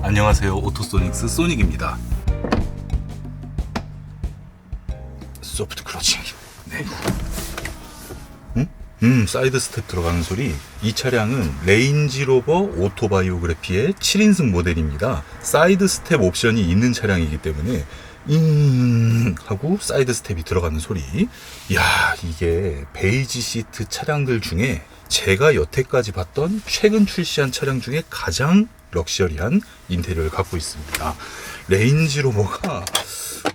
안녕하세요, 오토소닉스 소닉입니다. 소프트 클러칭. 네. 사이드 스텝 들어가는 소리. 이 차량은 레인지로버 오토바이오그래피의 7인승 모델입니다. 사이드 스텝 옵션이 있는 차량이기 때문에 하고 사이드 스텝이 들어가는 소리. 이야, 이게 베이지 시트 차량들 중에 제가 여태까지 봤던 최근 출시한 차량 중에 가장 럭셔리한 인테리어를 갖고 있습니다. 레인지로버가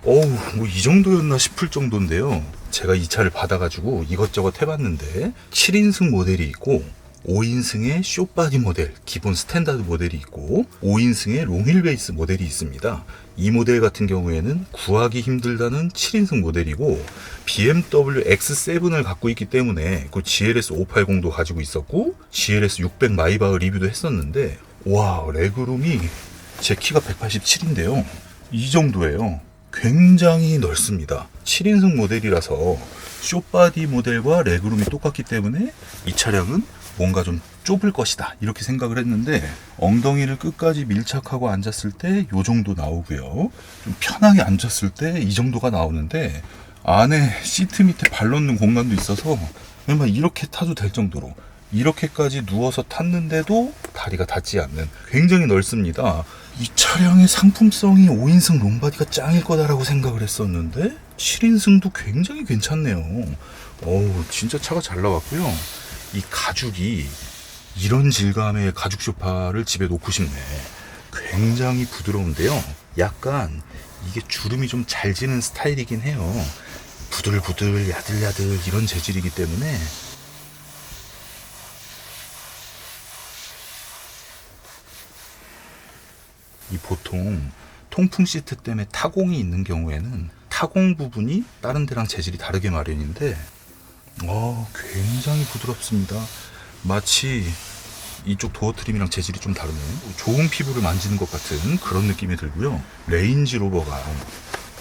뭐 이 정도였나 싶을 정도인데요. 제가 이 차를 받아가지고 이것저것 해봤는데 7인승 모델이 있고 5인승의 숏바디 모델, 기본 스탠다드 모델이 있고 5인승의 롱휠 베이스 모델이 있습니다. 이 모델 같은 경우에는 구하기 힘들다는 7인승 모델이고 BMW X7을 갖고 있기 때문에 그 GLS 580도 가지고 있었고 GLS 600 마이바흐 리뷰도 했었는데 와, 레그룸이 제 키가 187인데요. 이 정도예요. 굉장히 넓습니다. 7인승 모델이라서 숏바디 모델과 레그룸이 똑같기 때문에 이 차량은 뭔가 좀 좁을 것이다 이렇게 생각을 했는데 엉덩이를 끝까지 밀착하고 앉았을 때 이 정도 나오고요. 좀 편하게 앉았을 때 이 정도가 나오는데 안에 시트 밑에 발 넣는 공간도 있어서 그냥 이렇게 타도 될 정도로 이렇게까지 누워서 탔는데도 다리가 닿지 않는 굉장히 넓습니다. 이 차량의 상품성이 5인승 롱바디가 짱일 거다라고 생각을 했었는데 7인승도 굉장히 괜찮네요. 진짜 차가 잘 나왔고요. 이 가죽이 이런 질감의 가죽 소파를 집에 놓고 싶네. 굉장히 부드러운데요. 약간 이게 주름이 좀 잘 지는 스타일이긴 해요. 부들부들 야들야들 이런 재질이기 때문에 이 보통 통풍 시트 때문에 타공이 있는 경우에는 타공 부분이 다른 데랑 재질이 다르게 마련인데 굉장히 부드럽습니다. 마치 이쪽 도어 트림이랑 재질이 좀 다르네. 좋은 피부를 만지는 것 같은 그런 느낌이 들고요. 레인지로버가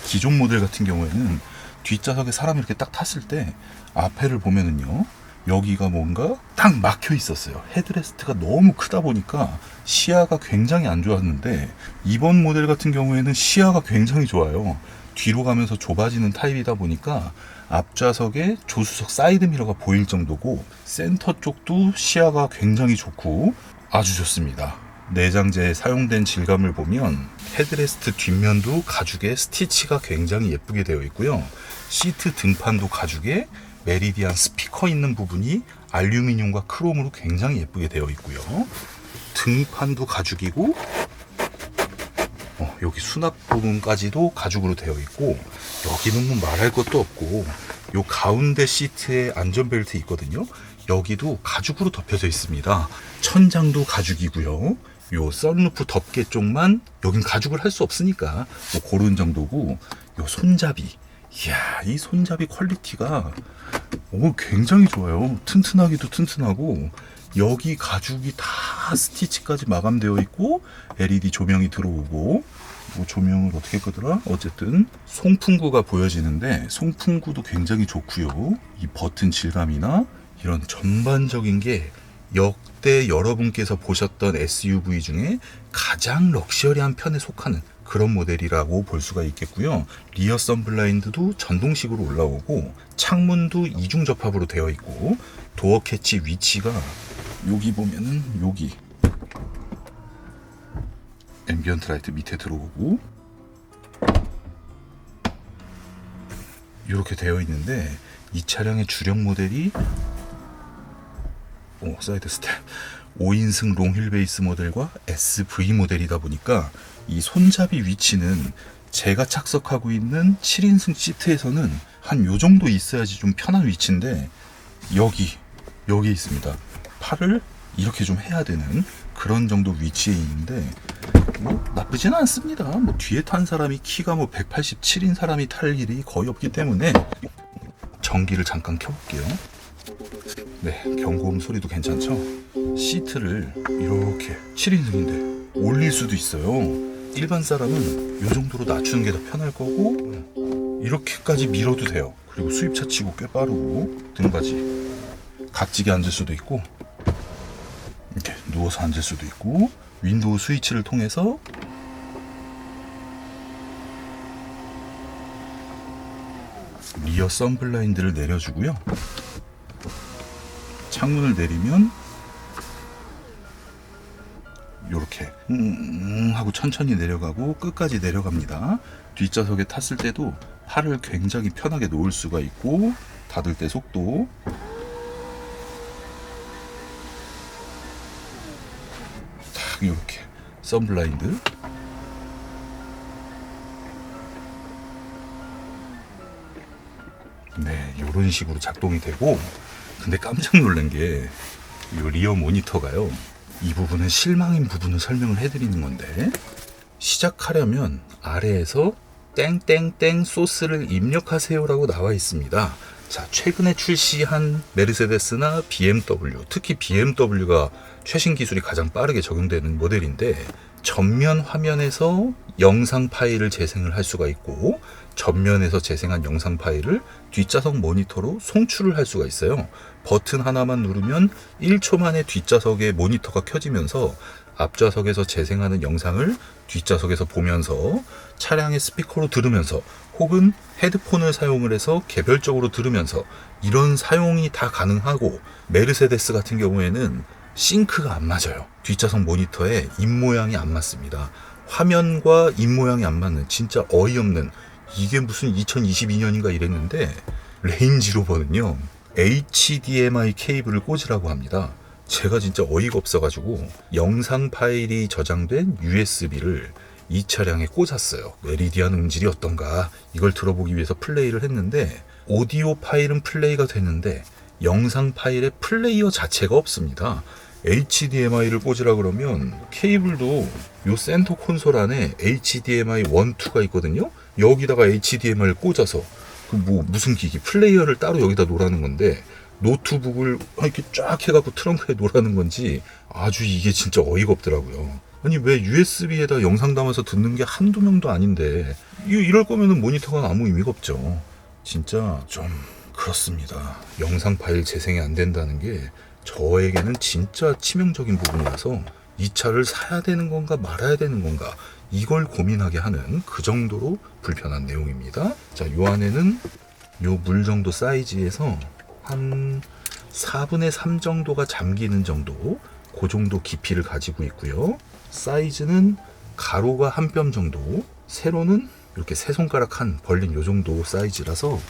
기존 모델 같은 경우에는 뒷좌석에 사람이 이렇게 딱 탔을 때 앞에를 보면은요, 여기가 뭔가 딱 막혀 있었어요. 헤드레스트가 너무 크다 보니까 시야가 굉장히 안 좋았는데 이번 모델 같은 경우에는 시야가 굉장히 좋아요. 뒤로 가면서 좁아지는 타입이다 보니까 앞좌석에 조수석 사이드 미러가 보일 정도고 센터 쪽도 시야가 굉장히 좋고 아주 좋습니다. 내장재에 사용된 질감을 보면 헤드레스트 뒷면도 가죽에 스티치가 굉장히 예쁘게 되어 있고요. 시트 등판도 가죽에 메리디안 스피커 있는 부분이 알루미늄과 크롬으로 굉장히 예쁘게 되어 있고요. 등판도 가죽이고 여기 수납 부분까지도 가죽으로 되어 있고 여기는 뭐 말할 것도 없고 요 가운데 시트에 안전벨트 있거든요. 여기도 가죽으로 덮여져 있습니다. 천장도 가죽이고요. 요 썬루프 덮개 쪽만 여긴 가죽을 할 수 없으니까 뭐 그런 정도고 요 손잡이, 이야, 이 손잡이 퀄리티가 굉장히 좋아요. 튼튼하기도 튼튼하고 여기 가죽이 다 스티치까지 마감되어 있고 LED 조명이 들어오고 조명을 어떻게 끄더라? 어쨌든 송풍구가 보여지는데 송풍구도 굉장히 좋고요. 이 버튼 질감이나 이런 전반적인 게 역대 여러분께서 보셨던 SUV 중에 가장 럭셔리한 편에 속하는 그런 모델이라고 볼 수가 있겠고요. 리어 선블라인드도 전동식으로 올라오고 창문도 이중 접합으로 되어 있고 도어 캐치 위치가 여기 보면은 여기 앰비언트 라이트 밑에 들어오고 이렇게 되어 있는데 이 차량의 주력 모델이 사이드 스텝 5인승 롱휠 베이스 모델과 SV 모델이다 보니까 이 손잡이 위치는 제가 착석하고 있는 7인승 시트에서는 한 요 정도 있어야지 좀 편한 위치인데 여기 있습니다. 팔을 이렇게 좀 해야 되는 그런 정도 위치에 있는데 나쁘지는 않습니다. 뒤에 탄 사람이 키가 187인 사람이 탈 일이 거의 없기 때문에 전기를 잠깐 켜볼게요. 네, 경고음 소리도 괜찮죠? 시트를 이렇게 7인승인데 올릴 수도 있어요. 일반 사람은 이 정도로 낮추는 게 더 편할 거고 이렇게까지 밀어도 돼요. 그리고 수입차 치고 꽤 빠르고 등받이 각지게 앉을 수도 있고 이렇게 누워서 앉을 수도 있고, 윈도우 스위치를 통해서 리어 선블라인드를 내려주고요. 창문을 내리면 이렇게 하고 천천히 내려가고 끝까지 내려갑니다. 뒷좌석에 탔을 때도 팔을 굉장히 편하게 놓을 수가 있고, 닫을 때 속도 딱 이렇게 선블라인드. 네, 이런 식으로 작동이 되고, 근데 깜짝 놀란 게 이 리어 모니터가요, 이 부분은 실망인 부분을 설명을 해드리는 건데, 시작하려면 아래에서 땡땡땡 소스를 입력하세요라고 나와 있습니다. 자, 최근에 출시한 메르세데스나 BMW, 특히 BMW가 최신 기술이 가장 빠르게 적용되는 모델인데, 전면 화면에서 영상 파일을 재생을 할 수가 있고, 전면에서 재생한 영상 파일을 뒷좌석 모니터로 송출을 할 수가 있어요. 버튼 하나만 누르면 1초 만에 뒷좌석의 모니터가 켜지면서 앞좌석에서 재생하는 영상을 뒷좌석에서 보면서 차량의 스피커로 들으면서, 혹은 헤드폰을 사용을 해서 개별적으로 들으면서, 이런 사용이 다 가능하고, 메르세데스 같은 경우에는 싱크가 안 맞아요. 뒷좌석 모니터에 입모양이 안 맞습니다. 화면과 입모양이 안 맞는, 진짜 어이없는, 이게 무슨 2022년인가 이랬는데, 레인지로버는요 HDMI 케이블을 꽂으라고 합니다. 제가 진짜 어이가 없어가지고 영상 파일이 저장된 USB를 이 차량에 꽂았어요. 메리디안 음질이 어떤가 이걸 들어보기 위해서 플레이를 했는데, 오디오 파일은 플레이가 되는데 영상 파일의 플레이어 자체가 없습니다. HDMI를 꽂으라 그러면 케이블도 요 센터 콘솔 안에 HDMI 1, 2가 있거든요. 여기다가 HDMI를 꽂아서 무슨 기기 플레이어를 따로 여기다 놓으라는 건데, 노트북을 이렇게 쫙 해갖고 트렁크에 놓으라는 건지 아주 이게 진짜 어이가 없더라고요. 아니 왜 USB에다 영상 담아서 듣는 게 한두 명도 아닌데 이럴 거면은 모니터가 아무 의미가 없죠. 진짜 좀 그렇습니다. 영상 파일 재생이 안 된다는 게 저에게는 진짜 치명적인 부분이라서 이 차를 사야 되는 건가 말아야 되는 건가 이걸 고민하게 하는 그 정도로 불편한 내용입니다. 자, 요 안에는 요 물 정도 사이즈에서 한 4분의 3 정도가 잠기는 정도, 그 정도 깊이를 가지고 있고요. 사이즈는 가로가 한 뼘 정도, 세로는 이렇게 세 손가락 한 벌린 요 정도 사이즈라서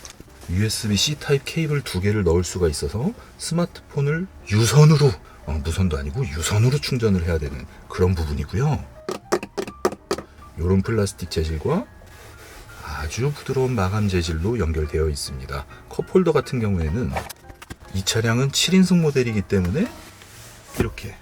USB-C 타입 케이블 2개를 넣을 수가 있어서 스마트폰을 유선으로, 무선도 아니고 유선으로 충전을 해야 되는 그런 부분이고요. 이런 플라스틱 재질과 아주 부드러운 마감 재질로 연결되어 있습니다. 컵홀더 같은 경우에는 이 차량은 7인승 모델이기 때문에 이렇게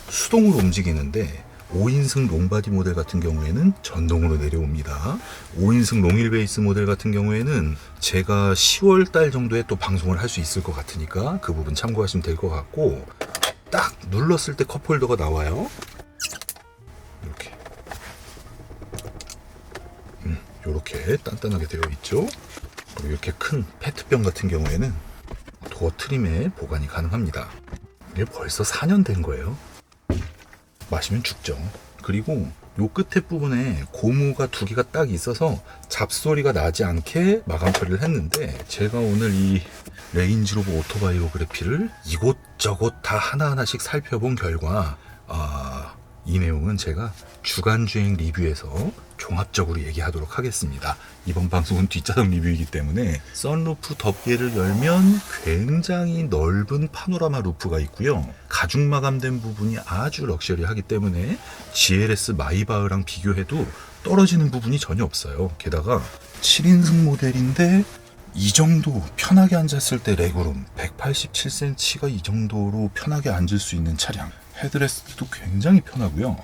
수동으로 움직이는데, 5인승 롱바디 모델 같은 경우에는 전동으로 내려옵니다. 5인승 롱휠 베이스 모델 같은 경우에는 제가 10월 달 정도에 또 방송을 할 수 있을 것 같으니까 그 부분 참고하시면 될 것 같고, 딱 눌렀을 때 컵홀더가 나와요. 이렇게 단단하게 되어 있죠. 그리고 이렇게 큰 페트병 같은 경우에는 도어 트림에 보관이 가능합니다. 이게 벌써 4년 된 거예요. 마시면 죽죠. 그리고 요 끝에 부분에 고무가 2개가 딱 있어서 잡소리가 나지 않게 마감 처리를 했는데, 제가 오늘 이 레인지로버 오토바이오그래피를 이곳저곳 다 하나하나씩 살펴본 결과 이 내용은 제가 주간주행 리뷰에서 종합적으로 얘기하도록 하겠습니다. 이번 방송은 뒷좌석 리뷰이기 때문에 선루프 덮개를 열면 굉장히 넓은 파노라마 루프가 있고요. 가죽 마감된 부분이 아주 럭셔리하기 때문에 GLS 마이바흐랑 비교해도 떨어지는 부분이 전혀 없어요. 게다가 7인승 모델인데 이 정도 편하게 앉았을 때 레그룸 187cm가 이 정도로 편하게 앉을 수 있는 차량. 헤드레스트도 굉장히 편하고요.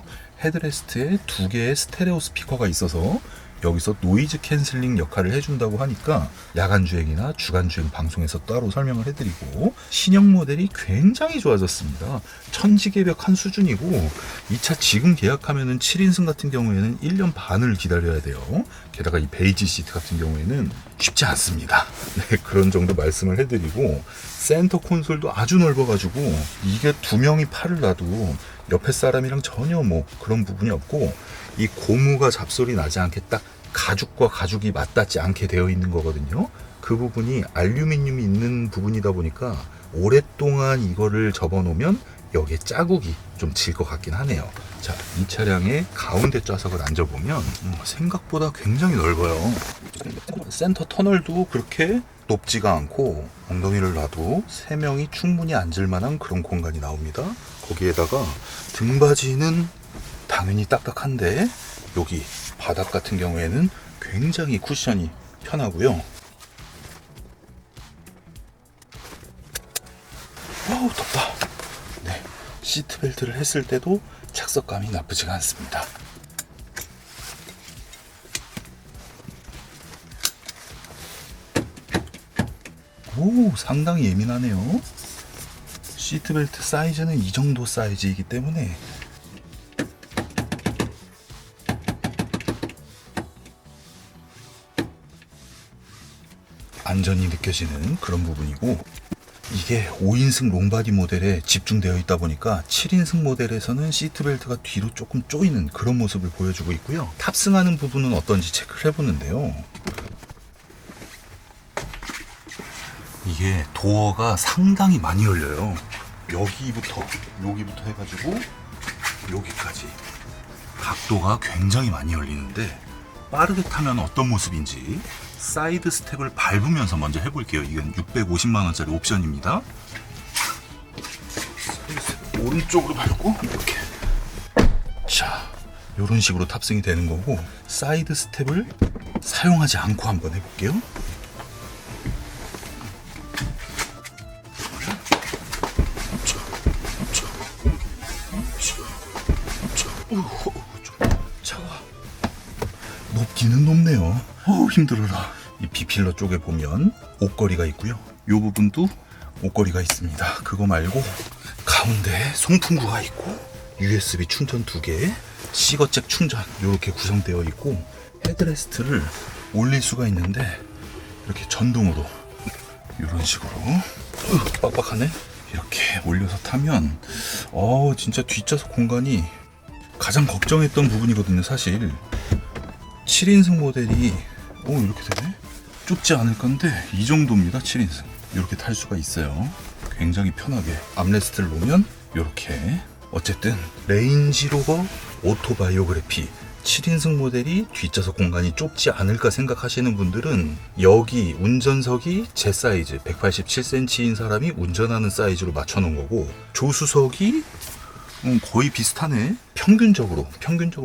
헤드레스트에 2개의 스테레오 스피커가 있어서 여기서 노이즈 캔슬링 역할을 해준다고 하니까 야간 주행이나 주간 주행 방송에서 따로 설명을 해드리고, 신형 모델이 굉장히 좋아졌습니다. 천지개벽한 수준이고, 이 차 지금 계약하면은 7인승 같은 경우에는 1년 반을 기다려야 돼요. 게다가 이 베이지 시트 같은 경우에는 쉽지 않습니다. 네, 그런 정도 말씀을 해드리고, 센터 콘솔도 아주 넓어가지고 이게 두 명이 팔을 놔도 옆에 사람이랑 전혀 뭐 그런 부분이 없고, 이 고무가 잡소리 나지 않게 딱 가죽과 가죽이 맞닿지 않게 되어 있는 거거든요. 그 부분이 알루미늄이 있는 부분이다 보니까 오랫동안 이거를 접어놓으면 여기에 자국이 좀 질 것 같긴 하네요. 자, 이 차량의 가운데 좌석을 앉아보면 생각보다 굉장히 넓어요. 센터 터널도 그렇게 높지가 않고, 엉덩이를 놔도 3명이 충분히 앉을 만한 그런 공간이 나옵니다. 거기에다가 등받이는 당연히 딱딱한데, 여기 바닥 같은 경우에는 굉장히 쿠션이 편하고요. 어우, 덥다. 네, 시트벨트를 했을 때도 착석감이 나쁘지가 않습니다. 오, 상당히 예민하네요. 시트벨트 사이즈는 이 정도 사이즈이기 때문에 안전이 느껴지는 그런 부분이고, 이게 5인승 롱바디 모델에 집중되어 있다 보니까 7인승 모델에서는 시트벨트가 뒤로 조금 조이는 그런 모습을 보여주고 있고요. 탑승하는 부분은 어떤지 체크를 해보는데요. 이게 도어가 상당히 많이 열려요. 여기부터 해가지고 여기까지 각도가 굉장히 많이 열리는데, 빠르게 타면 어떤 모습인지 사이드 스텝을 밟으면서 먼저 해볼게요. 이건 650만원짜리 옵션입니다. 오른쪽으로 밟고 이렇게, 자, 이런 식으로 탑승이 되는 거고, 사이드 스텝을 사용하지 않고 한번 해볼게요. 높기는 높네요. 힘들어라. 이 B필러 쪽에 보면 옷걸이가 있고요. 이 부분도 옷걸이가 있습니다. 그거 말고 가운데 송풍구가 있고, USB 충전 2개, 시거잭 충전 이렇게 구성되어 있고, 헤드레스트를 올릴 수가 있는데 이렇게 전동으로 이런 식으로 빡빡하네. 이렇게 올려서 타면 진짜 뒷좌석 공간이 가장 걱정했던 부분이거든요. 사실 7인승 모델이 이렇게 되네? 좁지 않을 건데 이 정도입니다. 7인승 이렇게 탈 수가 있어요. 굉장히 편하게 암레스트를 놓으면 이렇게. 어쨌든 레인지로버 오토바이오그래피 7인승 모델이 뒷좌석 공간이 좁지 않을까 생각하시는 분들은 여기 운전석이 제 사이즈 187cm인 사람이 운전하는 사이즈로 맞춰놓은 거고, 조수석이 거의 비슷하네. 평균적으로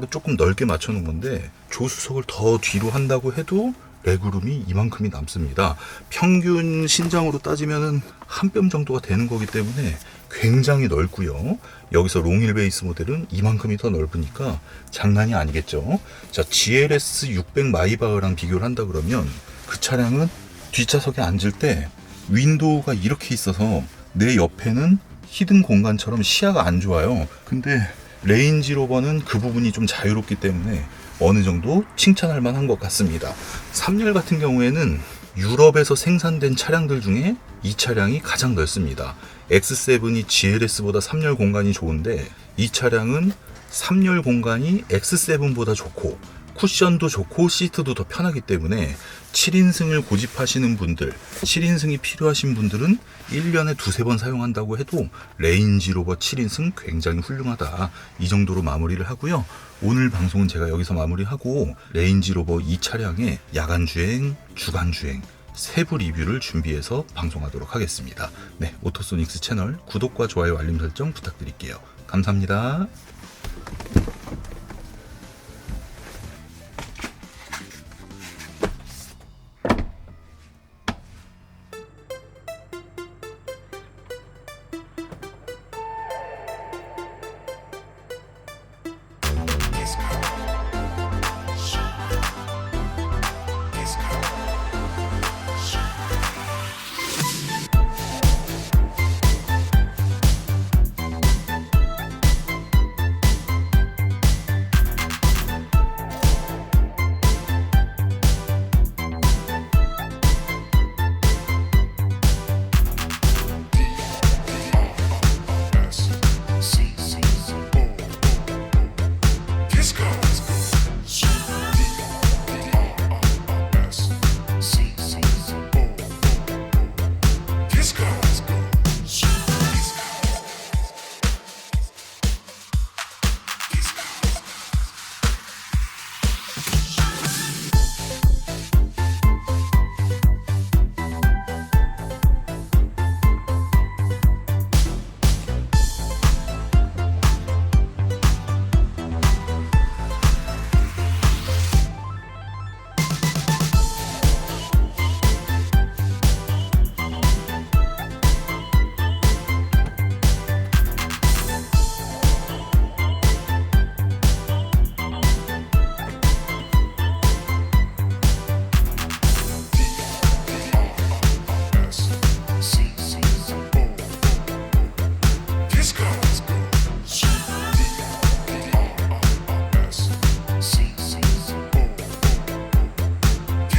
조금 넓게 맞춰놓은 건데, 조수석을 더 뒤로 한다고 해도 레그룸이 이만큼이 남습니다. 평균 신장으로 따지면은 한 뼘 정도가 되는 거기 때문에 굉장히 넓고요. 여기서 롱힐 베이스 모델은 이만큼이 더 넓으니까 장난이 아니겠죠. 자, GLS 600 마이바흐랑 비교를 한다 그러면 그 차량은 뒷좌석에 앉을 때 윈도우가 이렇게 있어서 내 옆에는 히든 공간처럼 시야가 안 좋아요. 근데 레인지로버는 그 부분이 좀 자유롭기 때문에 어느 정도 칭찬할 만한 것 같습니다. 3열 같은 경우에는 유럽에서 생산된 차량들 중에 이 차량이 가장 넓습니다. X7이 GLS보다 3열 공간이 좋은데, 이 차량은 3열 공간이 X7보다 좋고 쿠션도 좋고 시트도 더 편하기 때문에 7인승을 고집하시는 분들, 7인승이 필요하신 분들은 1년에 두세 번 사용한다고 해도 레인지로버 7인승 굉장히 훌륭하다, 이 정도로 마무리를 하고요. 오늘 방송은 제가 여기서 마무리하고 레인지로버 이 차량의 야간주행, 주간주행 세부 리뷰를 준비해서 방송하도록 하겠습니다. 네, 오토소닉스 채널 구독과 좋아요, 알림 설정 부탁드릴게요. 감사합니다.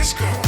Let's go.